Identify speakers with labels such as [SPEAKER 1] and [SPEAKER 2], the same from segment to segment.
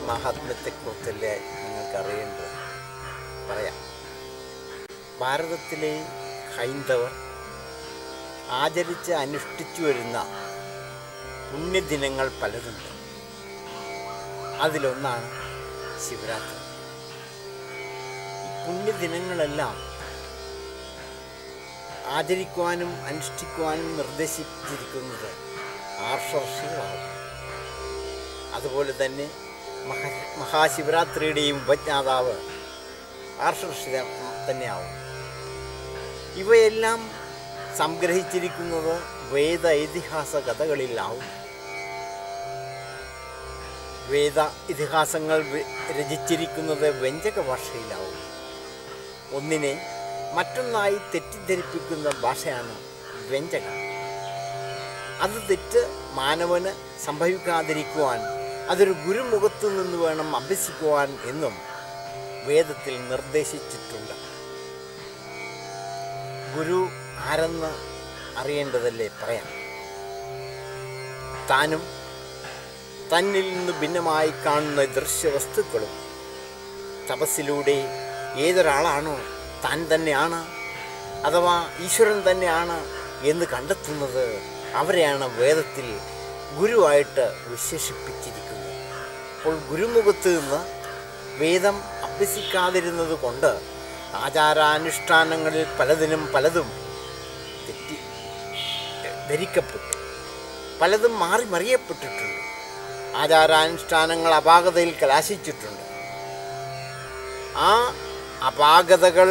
[SPEAKER 1] മഹാത്മ്യത്തെക്കുറിച്ചല്ലേ നിങ്ങൾക്കറിയേണ്ടത്. പറയാം. ഭാരതത്തിലെ ഹൈന്ദവർ ആചരിച്ച് അനുഷ്ഠിച്ചു വരുന്ന പുണ്യദിനങ്ങൾ പലതുണ്ട്. അതിലൊന്നാണ് ശിവരാത്രി. ഈ പുണ്യദിനങ്ങളെല്ലാം ആചരിക്കുവാനും അനുഷ്ഠിക്കുവാനും നിർദ്ദേശിച്ചിരിക്കുന്നത് ആർഷർഷികളാവും. അതുപോലെ തന്നെ മഹാശിവരാത്രിയുടെയും ഉപജ്ഞാതാവ് ആർഷർഷി തന്നെയാവും. ഇവയെല്ലാം സംഗ്രഹിച്ചിരിക്കുന്നത് വേദ ഇതിഹാസ കഥകളിലാവും. വേദ ഇതിഹാസങ്ങൾ രചിച്ചിരിക്കുന്നത് വ്യഞ്ജക ഭാഷയിലാവും. ഒന്നിനെ മറ്റൊന്നായി തെറ്റിദ്ധരിപ്പിക്കുന്ന ഭാഷയാണ് വ്യഞ്ജകം. അത് തെറ്റ് മാനവന് സംഭവിക്കാതിരിക്കുവാൻ അതൊരു ഗുരുമുഖത്തു നിന്ന് വേണം അഭ്യസിക്കുവാൻ എന്നും വേദത്തിൽ നിർദ്ദേശിച്ചിട്ടുണ്ട്. ഗുരു ആരെന്ന് അറിയേണ്ടതല്ലേ? പറയാം. താനും തന്നിൽ നിന്ന് ഭിന്നമായി കാണുന്ന ദൃശ്യവസ്തുക്കളും തപസ്സിലൂടെ ഏതൊരാളാണോ താൻ തന്നെയാണ് അഥവാ ഈശ്വരൻ തന്നെയാണ് എന്ന് കണ്ടെത്തുന്നത് അവരെയാണ് വേദത്തിൽ ഗുരുവായിട്ട് വിശേഷിപ്പിച്ചിരിക്കുന്നത്. അപ്പോൾ ഗുരുമുഖത്ത് നിന്ന് വേദം അഭ്യസിക്കാതിരുന്നത് കൊണ്ട് ആചാരാനുഷ്ഠാനങ്ങളിൽ പലതും ധരിക്കപ്പെട്ടു, പലതും മറിയപ്പെട്ടിട്ടുണ്ട്. ആചാരാനുഷ്ഠാനങ്ങൾ അപാകതയിൽ കലാശിച്ചിട്ടുണ്ട്. ആ അപാകതകൾ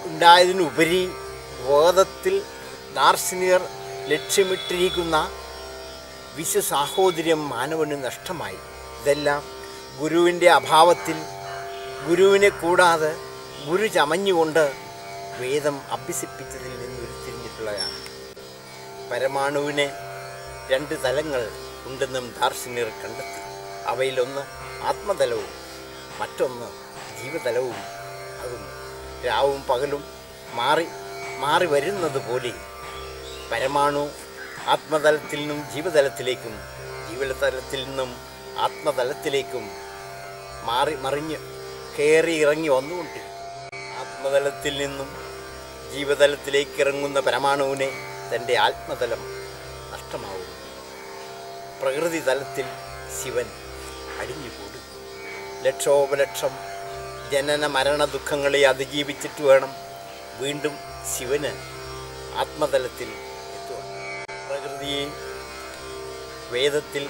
[SPEAKER 1] ഉണ്ടായതിനുപരി വേദത്തിൽ ദാർശനികർ ലക്ഷ്യമിട്ടിരിക്കുന്ന വിശ്വസാഹോദര്യം മാനവന് നഷ്ടമായി. ഇതെല്ലാം ഗുരുവിൻ്റെ അഭാവത്തിൽ, ഗുരുവിനെ കൂടാതെ ഗുരു ചമഞ്ഞുകൊണ്ട് വേദം അഭ്യസിപ്പിച്ചതിൽ നിന്ന് ഉരുത്തിരിഞ്ഞിട്ടുള്ളതാണ്. പരമാണുവിന് 2 തലങ്ങൾ ഉണ്ടെന്നും ദാർശനികർ കണ്ടെത്തി. അവയിലൊന്ന് ആത്മതലവും മറ്റൊന്ന് ജീവതലവും. അതും രാവും പകലും മാറി വരുന്നത് പോലെ പരമാണു ആത്മതലത്തിൽ നിന്നും ജീവതലത്തിലേക്കും ജീവതലത്തിൽ നിന്നും ആത്മതലത്തിലേക്കും മറിഞ്ഞ് കയറി ഇറങ്ങി വന്നുകൊണ്ടിരിക്കും. ആത്മതലത്തിൽ നിന്നും ജീവതലത്തിലേക്ക് ഇറങ്ങുന്ന പരമാണുവിനെ തൻ്റെ ആത്മതലം നഷ്ടമാവും. പ്രകൃതി തലത്തിൽ ശിവൻ അടിഞ്ഞുകൂടും. ലക്ഷോപലക്ഷം ജനന മരണ ദുഃഖങ്ങളെ അതിജീവിച്ചിട്ട് വേണം വീണ്ടും ശിവന് ആത്മതലത്തിൽ എത്തുവാൻ. പ്രകൃതിയെ വേദത്തിൽ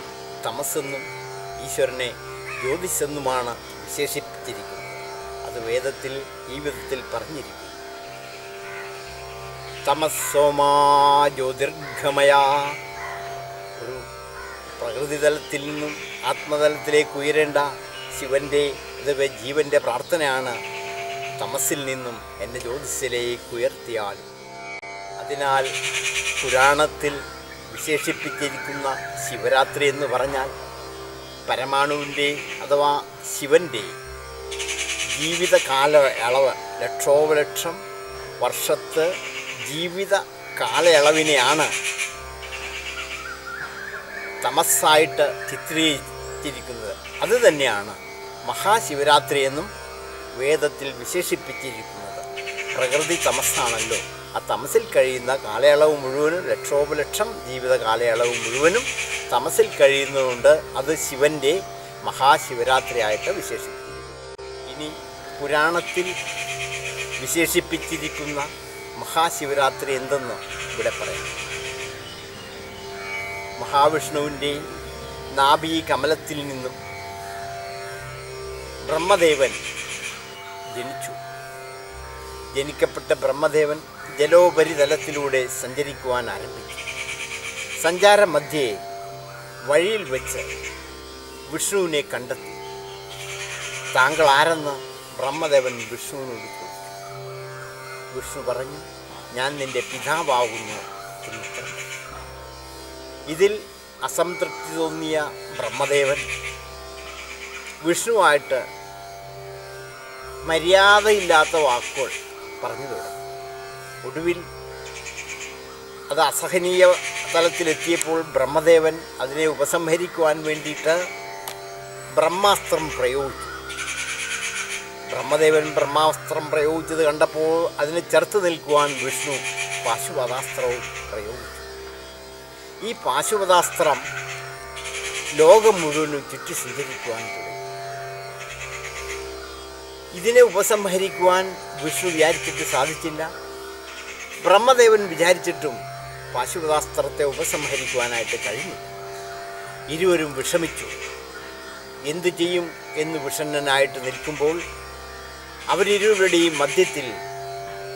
[SPEAKER 1] തമസ്സെന്നും ഈശ്വരനെ ജ്യോതിഷെന്നുമാണ് വിശേഷിപ്പിച്ചിരിക്കുന്നത്. അത് വേദത്തിൽ ഈ വിധത്തിൽ പറഞ്ഞിരിക്കുന്നു. തമസ്സോമാ ജ്യോതിർഗമയ. ഒരു പ്രകൃതി തലത്തിൽ നിന്നും ആത്മതലത്തിലേക്ക് ഉയരേണ്ട ശിവൻ്റെ ജീവൻ്റെ പ്രാർത്ഥനയാണ് തമസ്സിൽ നിന്നും എന്നെ ജ്യോതിസിലേക്ക് ഉയർത്തിയാൽ. അതിനാൽ പുരാണത്തിൽ വിശേഷിപ്പിച്ചിരിക്കുന്ന ശിവരാത്രി എന്ന് പറഞ്ഞാൽ പരമാണുവിൻ്റെ അഥവാ ശിവൻ്റെ ജീവിത കാലയളവ്, ലക്ഷോപലക്ഷം വർഷത്തെ ജീവിത കാലയളവിനെയാണ് തമസ്സായിട്ട് ചിത്രീകരിച്ചിരിക്കുന്നത്. അതുതന്നെയാണ് മഹാശിവരാത്രി എന്നും വേദത്തിൽ വിശേഷിപ്പിച്ചിരിക്കുന്നത്. പ്രകൃതി തമസ്സാണല്ലോ. ആ തമസിൽ കഴിയുന്ന കാലയളവ് മുഴുവനും, ലക്ഷോപലക്ഷം ജീവിത കാലയളവ് മുഴുവനും തമസിൽ കഴിയുന്നതുകൊണ്ട് അത് ശിവൻ്റെ മഹാശിവരാത്രിയായിട്ട് വിശേഷിപ്പിക്കുന്നു. ഇനി പുരാണത്തിൽ വിശേഷിപ്പിച്ചിരിക്കുന്ന മഹാശിവരാത്രി എന്തെന്ന് ഇവിടെ പറയാം. മഹാവിഷ്ണുവിൻ്റെ നാഭി കമലത്തിൽ നിന്നും ബ്രഹ്മദേവൻ ജനിച്ചു. ജനിക്കപ്പെട്ട ബ്രഹ്മദേവൻ ജലോപരിതലത്തിലൂടെ സഞ്ചരിക്കുവാൻ ആരംഭിച്ചു. സഞ്ചാരമധ്യേ വഴിയിൽ വെച്ച് വിഷ്ണുവിനെ കണ്ടെത്തി. താങ്കൾ ആരെന്ന് ബ്രഹ്മദേവൻ വിഷ്ണുവിനോട് ചോദിച്ചു. വിഷ്ണു പറഞ്ഞു, ഞാൻ നിൻ്റെ പിതാവാകുന്നു എന്ന് പറഞ്ഞു. ഇതിൽ അസംതൃപ്തി തോന്നിയ ബ്രഹ്മദേവൻ വിഷ്ണുവായിട്ട് മര്യാദയില്ലാത്ത വാക്കുകൾ പറഞ്ഞു തുടങ്ങി. ഒടുവിൽ അത് അസഹനീയ തലത്തിലെത്തിയപ്പോൾ ബ്രഹ്മദേവൻ അതിനെ ഉപസംഹരിക്കുവാൻ വേണ്ടിയിട്ട് ബ്രഹ്മാസ്ത്രം പ്രയോഗിച്ചു. ബ്രഹ്മദേവൻ ബ്രഹ്മാസ്ത്രം പ്രയോഗിച്ചത് കണ്ടപ്പോൾ അതിനെ ചെറുത്ത് നിൽക്കുവാൻ വിഷ്ണു പാശുപതാസ്ത്രവും പ്രയോഗിച്ചു. ഈ പാശുപതാസ്ത്രം ലോകം മുഴുവനും ചുറ്റി സഞ്ചരിക്കുവാൻ തുടങ്ങി. ഇതിനെ ഉപസംഹരിക്കുവാൻ വിഷ്ണു വിചാരിച്ചിട്ട് സാധിച്ചില്ല. ബ്രഹ്മദേവൻ വിചാരിച്ചിട്ടും പാശുപതാസ്ത്രത്തെ ഉപസംഹരിക്കുവാനായിട്ട് കഴിഞ്ഞില്ല. ഇരുവരും വിഷമിച്ചു. എന്തു ചെയ്യും എന്ന് വിഷണ്ണനായിട്ട് നിൽക്കുമ്പോൾ അവരിരുവരുടെയും മധ്യത്തിൽ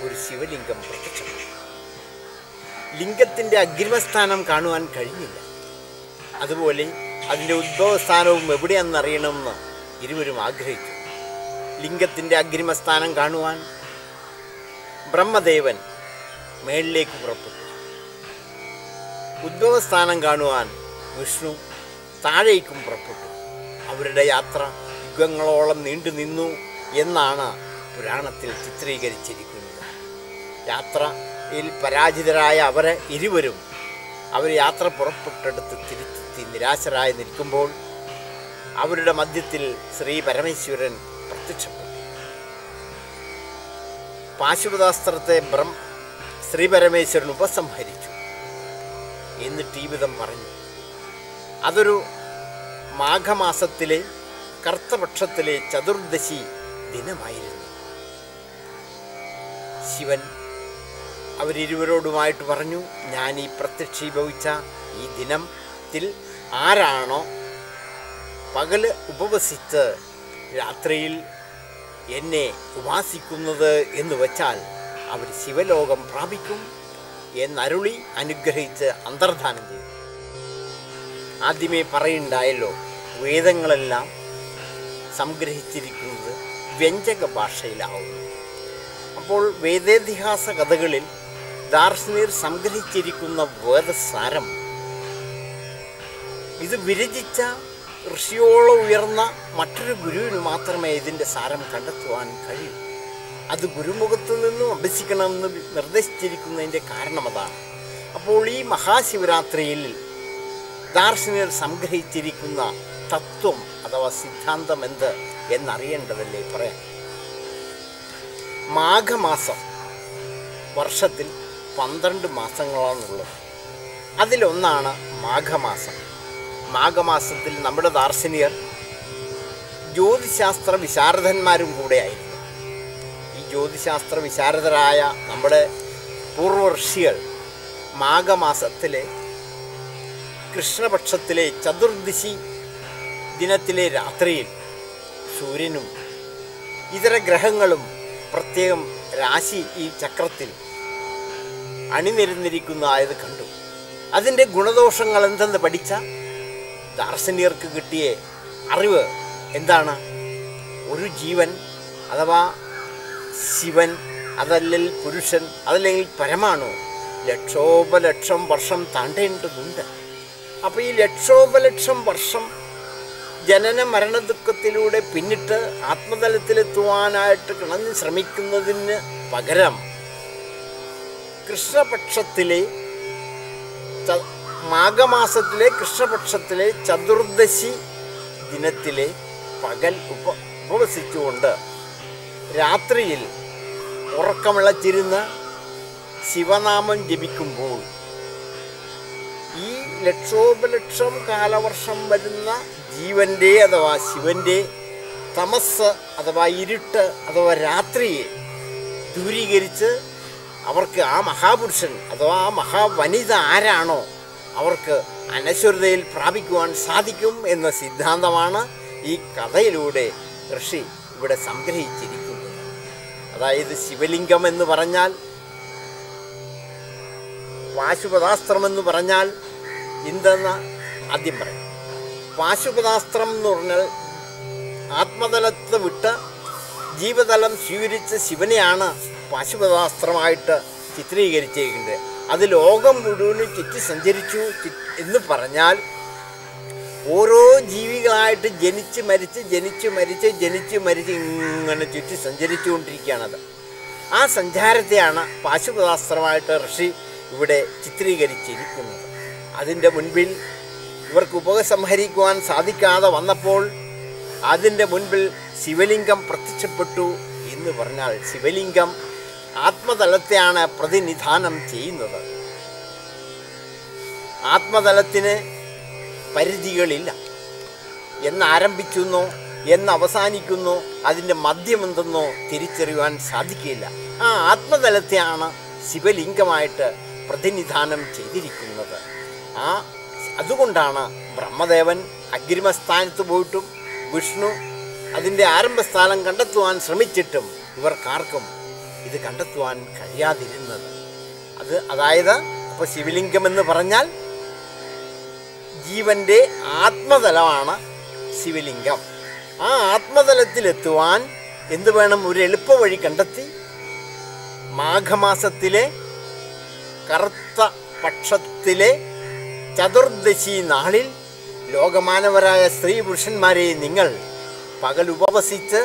[SPEAKER 1] ഒരു ശിവലിംഗം പ്രത്യക്ഷപ്പെട്ടു. ലിംഗത്തിൻ്റെ അഗ്രിമസ്ഥാനം കാണുവാൻ കഴിഞ്ഞില്ല. അതുപോലെ അതിൻ്റെ ഉദ്ഭവസ്ഥാനവും എവിടെയാണെന്നറിയണമെന്ന് ഇരുവരും ആഗ്രഹിച്ചു. ലിംഗത്തിൻ്റെ അഗ്രിമസ്ഥാനം കാണുവാൻ ബ്രഹ്മദേവൻ മേളിലേക്ക് പുറപ്പെട്ടു. ഉദ്ഭവസ്ഥാനം കാണുവാൻ വിഷ്ണു താഴേക്കും പുറപ്പെട്ടു. അവരുടെ യാത്ര യുഗങ്ങളോളം നീണ്ടു നിന്നു എന്നാണ് പുരാണത്തിൽ ചിത്രീകരിച്ചിരിക്കുന്നത്. യാത്രയിൽ പരാജിതരായ അവർ യാത്ര പുറപ്പെട്ടെടുത്ത് തിരിച്ചെത്തി നിരാശരായി നിൽക്കുമ്പോൾ അവരുടെ മധ്യത്തിൽ ശ്രീ പരമേശ്വരൻ പ്രത്യക്ഷപ്പെട്ടു. പാശുപതാസ്ത്രത്തെ ശ്രീ പരമേശ്വരൻ ഉപസംഹരിച്ചു. എന്നിട്ട് ഈ വിധം പറഞ്ഞു. അതൊരു മാഘമാസത്തിലെ കർത്തപക്ഷത്തിലെ ചതുർദശി ദിനമായിരുന്നു. ശിവൻ അവരിരുവരോടുമായിട്ട് പറഞ്ഞു, ഞാൻ ഈ പ്രത്യക്ഷീഭവിച്ച ഈ ദിനത്തിൽ ആരാണോ പകല് ഉപവസിച്ച് രാത്രിയിൽ എന്നെ ഉപാസിക്കുന്നത് എന്ന് വച്ചാൽ അവർ ശിവലോകം പ്രാപിക്കും എന്നരുളി അനുഗ്രഹിച്ച് അന്തർധാനം ചെയ്തു. ആദ്യമേ പറയുണ്ടായല്ലോ, വേദങ്ങളെല്ലാം സംഗ്രഹിച്ചിരിക്കുന്നത് വ്യഞ്ജക ഭാഷയിലാവുന്നു. അപ്പോൾ വേദേതിഹാസ കഥകളിൽ ദാർശനികർ സംഗ്രഹിച്ചിരിക്കുന്ന വേദസാരം ഇത് വിരചിച്ച ഋഷിയോളം ഉയർന്ന മറ്റൊരു ഗുരുവിന് മാത്രമേ ഇതിൻ്റെ സാരം കണ്ടെത്തുവാൻ കഴിയൂ. അത് ഗുരുമുഖത്തു നിന്നും അഭ്യസിക്കണമെന്ന് നിർദ്ദേശിച്ചിരിക്കുന്നതിൻ്റെ കാരണം അതാണ്. അപ്പോൾ ഈ മഹാശിവരാത്രിയിൽ ദാർശനികർ സംഗ്രഹിച്ചിരിക്കുന്ന തത്വം അഥവാ സിദ്ധാന്തം എന്ത് എന്നറിയേണ്ടതല്ലേ പറയാം. മാഘമാസം വർഷത്തിൽ 12 മാസങ്ങളാണുള്ളത്. അതിലൊന്നാണ് മാഘമാസം. മാഘമാസത്തിൽ നമ്മുടെ ദാർശനികർ ജ്യോതിശാസ്ത്ര വിശാരദന്മാരും കൂടെയായിരുന്നു. ഈ ജ്യോതിശാസ്ത്ര വിശാരദരായ നമ്മുടെ പൂർവ ഋഷികൾ മാഘമാസത്തിലെ കൃഷ്ണപക്ഷത്തിലെ ചതുർദശി ദിനത്തിലെ രാത്രിയിൽ സൂര്യനും ഇതര ഗ്രഹങ്ങളും പ്രത്യേകം രാശി ഈ ചക്രത്തിൽ അണിനിരന്നിരിക്കുന്നതായത് കണ്ടു. അതിൻ്റെ ഗുണദോഷങ്ങൾ എന്തെന്ന് പഠിച്ച ദാർശനികർക്ക് കിട്ടിയ അറിവ് എന്താണ്? ഒരു ജീവൻ അഥവാ ശിവൻ, അതല്ലെങ്കിൽ പുരുഷൻ, അതല്ലെങ്കിൽ പരമാണു ലക്ഷോപലക്ഷം വർഷം താണ്ടേണ്ടതുണ്ട്. അപ്പോൾ ഈ ലക്ഷോപലക്ഷം വർഷം ജനന മരണ ദുഃഖത്തിലൂടെ പിന്നിട്ട് ആത്മതലത്തിലെത്തുവാനായിട്ട് കിണഞ്ഞ് ശ്രമിക്കുന്നതിന് പകരം കൃഷ്ണപക്ഷത്തിലെ മാഘമാസത്തിലെ കൃഷ്ണപക്ഷത്തിലെ ചതുർദശി ദിനത്തിലെ പകൽ ഉപവസിച്ചുകൊണ്ട് രാത്രിയിൽ ഉറക്കമിളച്ചിരുന്ന് ശിവനാമം ജപിക്കുമ്പോൾ ഈ ലക്ഷോപലക്ഷം കാലവർഷം വരുന്ന ജീവൻ്റെ അഥവാ ശിവൻ്റെ തമസ് അഥവാ ഇരുട്ട് അഥവാ രാത്രിയെ ദൂരീകരിച്ച് അവർക്ക് ആ മഹാപുരുഷൻ അഥവാ ആ മഹാവനിത ആരാണോ അവർക്ക് അനശ്വരതയിൽ പ്രാപിക്കുവാൻ സാധിക്കും എന്ന സിദ്ധാന്തമാണ് ഈ കഥയിലൂടെ ഋഷി ഇവിടെ സംഗ്രഹിച്ചിരിക്കുന്നത്. അതായത് ശിവലിംഗം എന്ന് പറഞ്ഞാൽ, പാശുപതാസ്ത്രം എന്ന് പറഞ്ഞാൽ എന്തെന്ന് ആദ്യം പറയും. പാശുപതാസ്ത്രം എന്ന് പറഞ്ഞാൽ ആത്മതലത്തെ വിട്ട് ജീവതലം സ്വീകരിച്ച ശിവനെയാണ് പാശുപതാസ്ത്രമായിട്ട് ചിത്രീകരിച്ചിരിക്കുന്നത്. അത് ലോകം മുഴുവനും ചുറ്റി സഞ്ചരിച്ചു എന്ന് പറഞ്ഞാൽ ഓരോ ജീവികളായിട്ട് ജനിച്ച് മരിച്ച് ഇങ്ങനെ ചുറ്റി സഞ്ചരിച്ചുകൊണ്ടിരിക്കുകയാണത്. ആ സഞ്ചാരത്തെയാണ് പാശുപതാസ്ത്രമായിട്ട് ഋഷി ഇവിടെ ചിത്രീകരിച്ചിരിക്കുന്നത്. അതിൻ്റെ മുൻപിൽ ഇവർക്ക് ഉപസംഹരിക്കുവാൻ സാധിക്കാതെ വന്നപ്പോൾ അതിൻ്റെ മുൻപിൽ ശിവലിംഗം പ്രത്യക്ഷപ്പെട്ടു എന്ന് പറഞ്ഞാൽ ശിവലിംഗം ആത്മതലത്തെയാണ് പ്രതിനിധാനം ചെയ്യുന്നത്. ആത്മതലത്തിന് പരിധികളില്ല. എന്നാരംഭിക്കുന്നോ എന്നവസാനിക്കുന്നോ അതിൻ്റെ മധ്യമെന്തെന്നോ തിരിച്ചറിയുവാൻ സാധിക്കില്ല. ആ ആത്മതലത്തെയാണ് ശിവലിംഗമായിട്ട് പ്രതിനിധാനം ചെയ്തിരിക്കുന്നത്. അതുകൊണ്ടാണ് ബ്രഹ്മദേവൻ അഗ്രിമസ്ഥാനത്ത് പോയിട്ടും വിഷ്ണു അതിൻ്റെ ആരംഭസ്ഥാനം കണ്ടെത്തുവാൻ ശ്രമിച്ചിട്ടും ഇവർക്കാർക്കും ഇത് കണ്ടെത്തുവാൻ കഴിയാതിരുന്നത്. അതായത് അപ്പോൾ ശിവലിംഗമെന്ന് പറഞ്ഞാൽ ജീവൻ്റെ ആത്മതലമാണ് ശിവലിംഗം. ആ ആത്മതലത്തിലെത്തുവാൻ എന്ത് വേണം? ഒരു എളുപ്പ വഴി കണ്ടെത്തി മാഘമാസത്തിലെ കറുത്ത പക്ഷത്തിലെ ചതുർദശി നാളിൽ ലോകമാനവരായ സ്ത്രീ പുരുഷന്മാരെ നിങ്ങൾ പകൽ ഉപവസിച്ച്